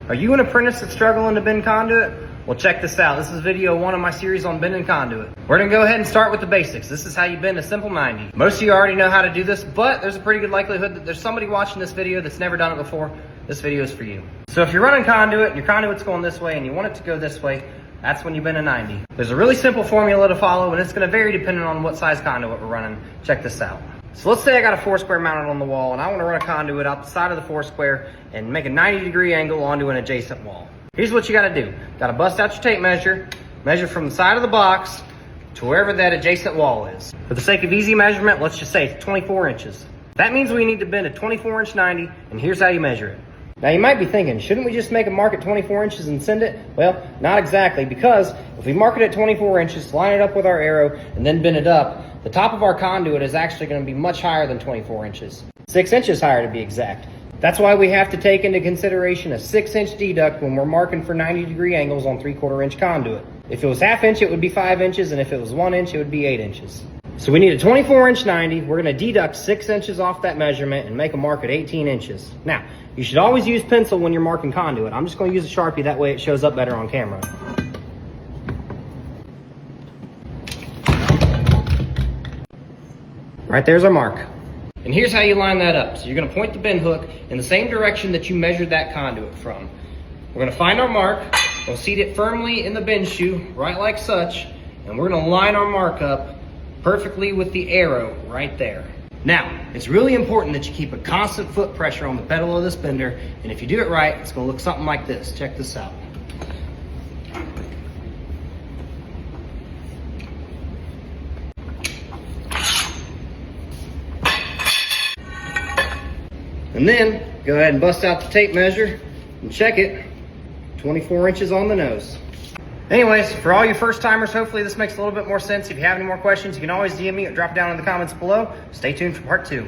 Are you an apprentice that's struggling to bend conduit? Well, check this out. This is video 1 of my series on bending conduit. We're gonna go ahead and start with the basics. This is how you bend a simple 90. Most of you already know how to do this, but there's a pretty good likelihood that there's somebody watching this video that's never done it before. This video is for you. So if you're running conduit and your conduit's going this way and you want it to go this way, that's when you bend a 90. There's a really simple formula to follow, and it's gonna vary depending on what size conduit we're running. Check this out. So let's say I got a 4-square mounted on the wall and I want to run a conduit out the side of the 4-square and make a 90-degree angle onto an adjacent wall. Here's what you got to do. Got to bust out your tape measure, measure from the side of the box to wherever that adjacent wall is. For the sake of easy measurement, let's just say 24 inches. That means we need to bend a 24-inch 90, and here's how you measure it. Now you might be thinking, shouldn't we just make a mark at 24 inches and send it? Well, not exactly, because if we mark it at 24 inches, line it up with our arrow, and then bend it up, the top of our conduit is actually going to be much higher than 24 inches. 6 inches higher to be exact. That's why we have to take into consideration a 6-inch deduct when we're marking for 90-degree angles on 3/4 inch conduit. If it was 1/2 inch, it would be 5 inches, and if it was 1 inch, it would be 8 inches. So we need a 24-inch 90. We're going to deduct 6 inches off that measurement and make a mark at 18 inches. Now, you should always use pencil when you're marking conduit. I'm just going to use a Sharpie, that way it shows up better on camera. Right there's our mark. And here's how you line that up. So you're going to point the bend hook in the same direction that you measured that conduit from. We're going to find our mark, we'll seat it firmly in the bend shoe, right like such, and we're going to line our mark up perfectly with the arrow right there. Now, it's really important that you keep a constant foot pressure on the pedal of this bender, and if you do it right, it's going to look something like this. Check this out. And then, go ahead and bust out the tape measure and check it. 24 inches on the nose. Anyways, for all you first timers, hopefully this makes a little bit more sense. If you have any more questions, you can always DM me or drop down in the comments below. Stay tuned for part 2.